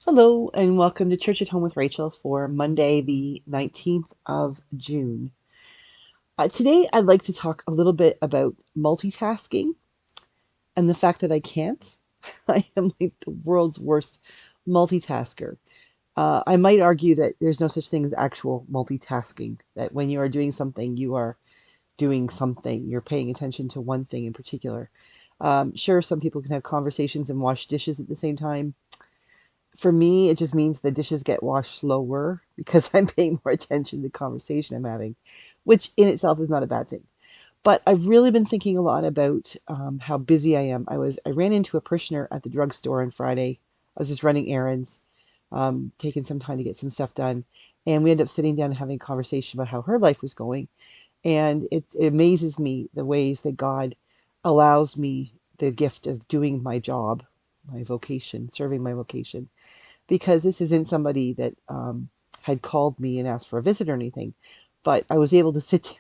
Hello, and welcome to Church at Home with Rachel for Monday, the 19th of June. Today, I'd like to talk a little bit about multitasking and the fact that I can't. I am like the world's worst multitasker. I might argue that there's no such thing as actual multitasking, that when you are doing something, you are doing something. You're paying attention to one thing in particular. Sure, some people can have conversations and wash dishes at the same time. For me, it just means the dishes get washed slower because I'm paying more attention to the conversation I'm having, which in itself is not a bad thing. But I've really been thinking a lot about how busy I am. I ran into a parishioner at the drugstore on Friday. I was just running errands, taking some time to get some stuff done, and we ended up sitting down and having a conversation about how her life was going. And it amazes me the ways that God allows me the gift of doing my job, my vocation, serving my vocation, because this isn't somebody that had called me and asked for a visit or anything, but I was able to sit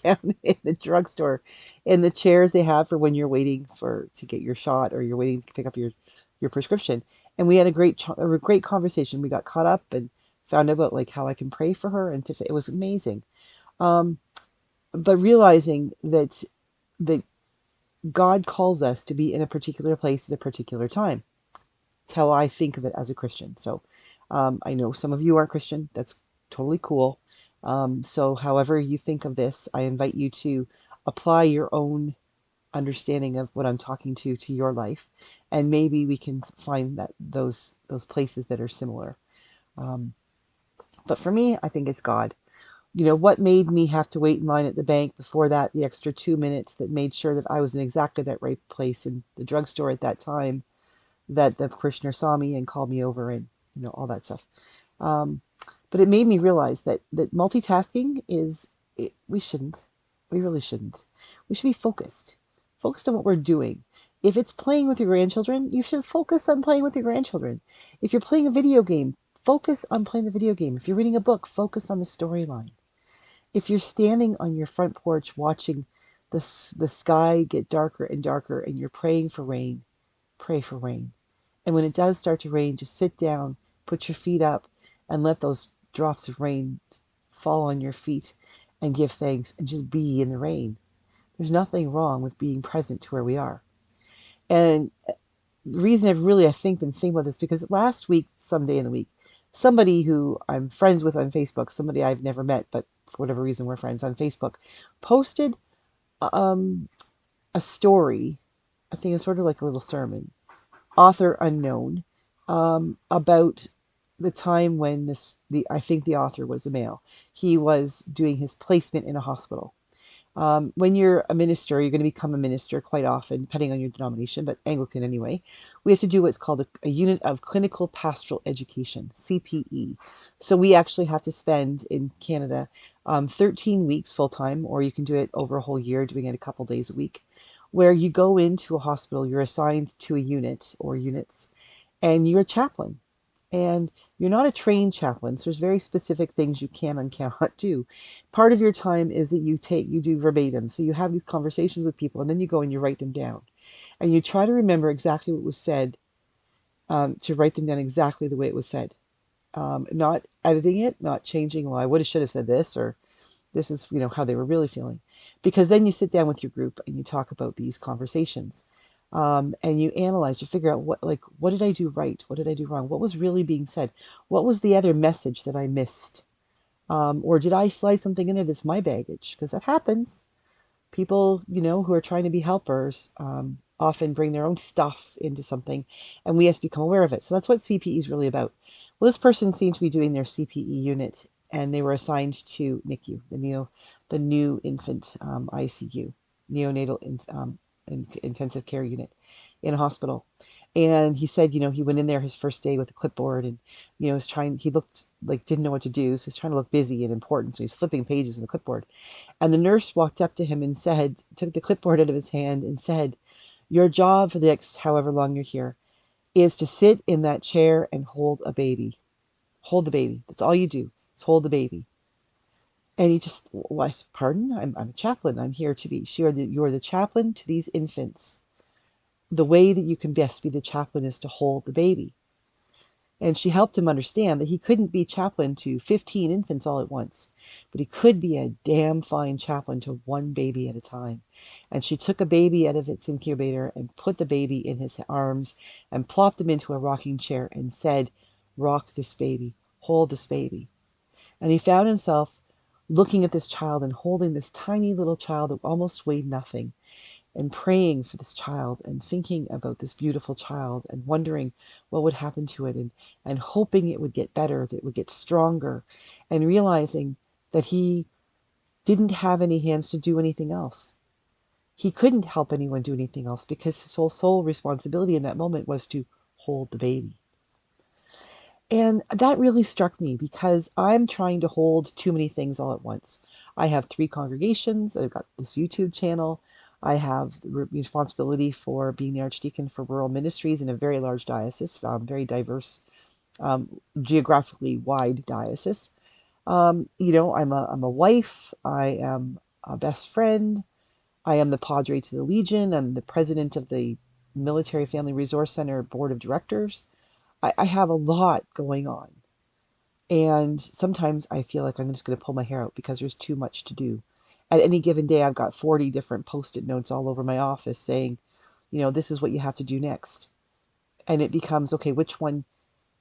down in the drugstore in the chairs they have for when you're waiting for to get your shot or you're waiting to pick up your prescription. And we had a great conversation. We got caught up and found out about like how I can pray for her, and it was amazing. Um, but realizing that God calls us to be in a particular place at a particular time. It's how I think of it as a Christian. So I know some of you aren't Christian. That's totally cool. So however you think of this, I invite you to apply your own understanding of what I'm talking to your life, and maybe we can find that those places that are similar. Um, but for me, I think it's God. You know, what made me have to wait in line at the bank before that, the extra 2 minutes that made sure that I was in exactly that right place in the drugstore at that time, that the parishioner saw me and called me over, and all that stuff. Um, but it made me realize that multitasking we shouldn't, we really shouldn't. We should be focused on what we're doing. If it's playing with your grandchildren, you should focus on playing with your grandchildren. If you're playing a video game, focus on playing the video game. If you're reading a book, focus on the storyline. If you're standing on your front porch watching the sky get darker and darker and you're praying for rain, pray for rain. And when it does start to rain, just sit down, put your feet up, and let those drops of rain fall on your feet and give thanks and just be in the rain. There's nothing wrong with being present to where we are. And the reason I think been thinking about this because last week, someday in the week, somebody who I'm friends with on Facebook, somebody I've never met, but for whatever reason we're friends on Facebook, posted um, a story. I think it's sort of like a little sermon, author unknown, about the time when I think the author was a male. He was doing his placement in a hospital. When you're a minister, you're going to become a minister quite often, depending on your denomination, but Anglican anyway. We have to do what's called a unit of clinical pastoral education, CPE. So we actually have to spend in Canada 13 weeks full time, or you can do it over a whole year, doing it a couple days a week, where you go into a hospital, you're assigned to a unit or units, and you're a chaplain. And you're not a trained chaplain, so there's very specific things you can and cannot do. Part of your time is that you do verbatim. So you have these conversations with people, and then you go and you write them down. And you try to remember exactly what was said, to write them down exactly the way it was said. Not editing it, not changing, well, I would have, should have said this, or this is, how they were really feeling. Because then you sit down with your group and you talk about these conversations. And you analyze, you figure out what did I do right? What did I do wrong? What was really being said? What was the other message that I missed? Or did I slide something in there that's my baggage? Because that happens. People, who are trying to be helpers, often bring their own stuff into something, and we have to become aware of it. So that's what CPE is really about. Well, this person seemed to be doing their CPE unit, and they were assigned to NICU, the new infant ICU, neonatal intensive care unit in a hospital. And he said, he went in there his first day with a clipboard, and he looked like didn't know what to do, so he's trying to look busy and important, so he's flipping pages in the clipboard. And the nurse walked up to him and took the clipboard out of his hand and said, "Your job for the next however long you're here is to sit in that chair and hold a baby. Hold the baby. That's all you do, is hold the baby." And he just, what? Pardon? I'm a chaplain. I'm here to be. You're the chaplain to these infants. The way that you can best be the chaplain is to hold the baby. And she helped him understand that he couldn't be chaplain to 15 infants all at once, but he could be a damn fine chaplain to one baby at a time. And she took a baby out of its incubator and put the baby in his arms and plopped him into a rocking chair and said, "Rock this baby, hold this baby." And he found himself looking at this child and holding this tiny little child that almost weighed nothing, and praying for this child and thinking about this beautiful child and wondering what would happen to it, and hoping it would get better, that it would get stronger, and realizing that he didn't have any hands to do anything else. He couldn't help anyone do anything else because his whole sole responsibility in that moment was to hold the baby. And that really struck me because I'm trying to hold too many things all at once. I have 3 congregations. I've got this YouTube channel. I have the responsibility for being the archdeacon for rural ministries in a very large diocese, very diverse, geographically wide diocese. I'm a wife. I am a best friend. I am the Padre to the Legion. I'm the president of the Military Family Resource Center Board of Directors. I have a lot going on. And sometimes I feel like I'm just going to pull my hair out because there's too much to do. At any given day, I've got 40 different post-it notes all over my office saying, this is what you have to do next. And it becomes, okay, which one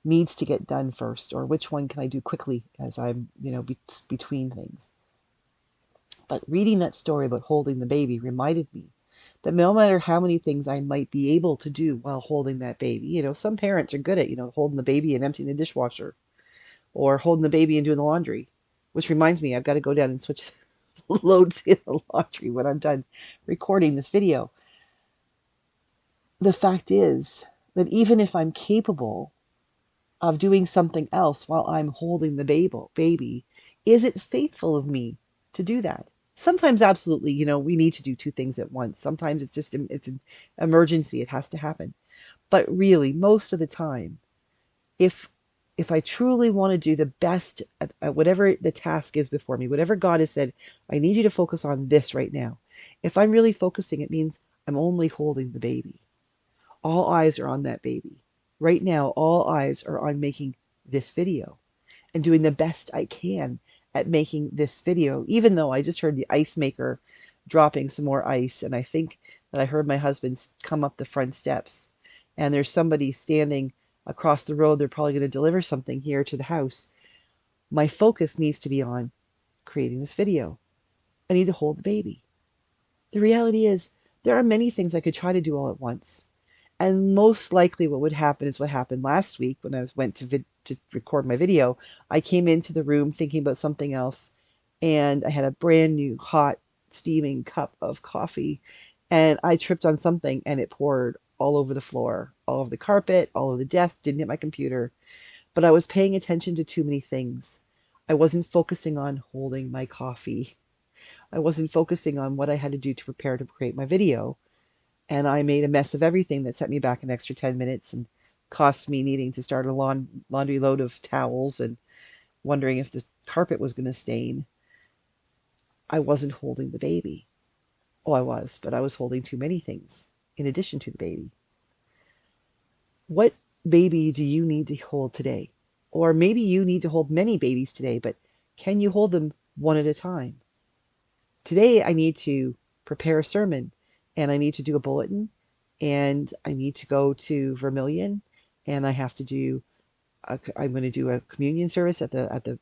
needs to get done first, or which one can I do quickly as I'm, between things. But reading that story about holding the baby reminded me that no matter how many things I might be able to do while holding that baby, some parents are good at, holding the baby and emptying the dishwasher, or holding the baby and doing the laundry. Which reminds me, I've got to go down and switch loads in the laundry when I'm done recording this video. The fact is that even if I'm capable of doing something else while I'm holding the baby, is it faithful of me to do that? Sometimes, absolutely, we need to do 2 things at once. Sometimes it's an emergency. It has to happen. But really, most of the time, if I truly want to do the best at whatever the task is before me, whatever God has said, I need you to focus on this right now. If I'm really focusing, it means I'm only holding the baby. All eyes are on that baby. Right now, all eyes are on making this video and doing the best I can at making this video, even though I just heard the ice maker dropping some more ice, and I think that I heard my husband come up the front steps, and there's somebody standing across the road. They're probably going to deliver something here to the house. My focus needs to be on creating this video. I need to hold the baby. The reality is, there are many things I could try to do all at once. And most likely what would happen is what happened last week when I went to record my video. I came into the room thinking about something else, and I had a brand new hot steaming cup of coffee, and I tripped on something and it poured all over the floor, all over the carpet, all over the desk, didn't hit my computer. But I was paying attention to too many things. I wasn't focusing on holding my coffee. I wasn't focusing on what I had to do to prepare to create my video. And I made a mess of everything that set me back an extra 10 minutes and cost me needing to start a laundry load of towels and wondering if the carpet was going to stain. I wasn't holding the baby. Oh, I was, but I was holding too many things in addition to the baby. What baby do you need to hold today? Or maybe you need to hold many babies today, but can you hold them one at a time? Today I need to prepare a sermon, and I need to do a bulletin, and I need to go to Vermilion, and I have to do I'm going to do a communion service at the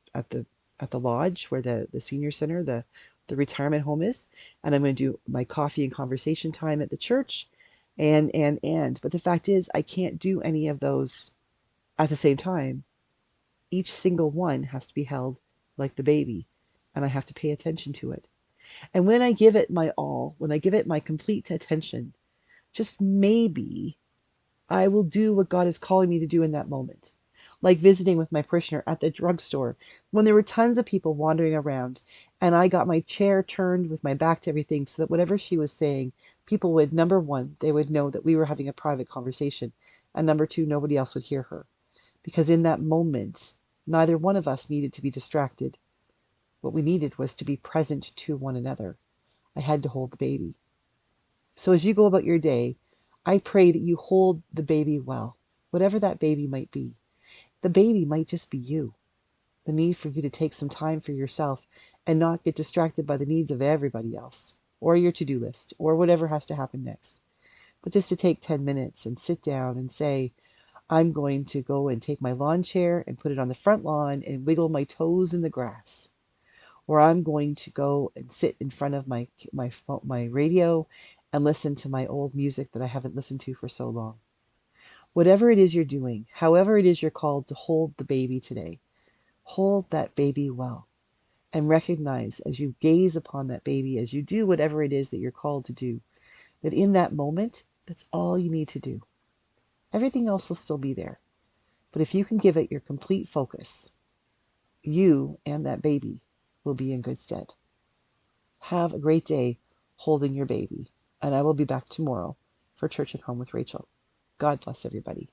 lodge where the senior center, the retirement home is, and I'm going to do my coffee and conversation time at the church, and but the fact is I can't do any of those at the same time. Each single one has to be held like the baby, and I have to pay attention to it. And when I give it my all, when I give it my complete attention, just maybe I will do what God is calling me to do in that moment. Like visiting with my parishioner at the drugstore when there were tons of people wandering around, and I got my chair turned with my back to everything so that whatever she was saying, people would, number one, they would know that we were having a private conversation, and number two, nobody else would hear her. Because in that moment, neither one of us needed to be distracted. What we needed was to be present to one another. I had to hold the baby. So as you go about your day, I pray that you hold the baby well, whatever that baby might be. The baby might just be you. The need for you to take some time for yourself and not get distracted by the needs of everybody else, or your to do list, or whatever has to happen next. But just to take 10 minutes and sit down and say, I'm going to go and take my lawn chair and put it on the front lawn and wiggle my toes in the grass. Or I'm going to go and sit in front of my radio and listen to my old music that I haven't listened to for so long. Whatever it is you're doing, however it is you're called to hold the baby today, hold that baby well and recognize as you gaze upon that baby, as you do whatever it is that you're called to do, that in that moment, that's all you need to do. Everything else will still be there. But if you can give it your complete focus, you and that baby will be in good stead. Have a great day holding your baby, and I will be back tomorrow for Church at Home with Rachael. God bless everybody.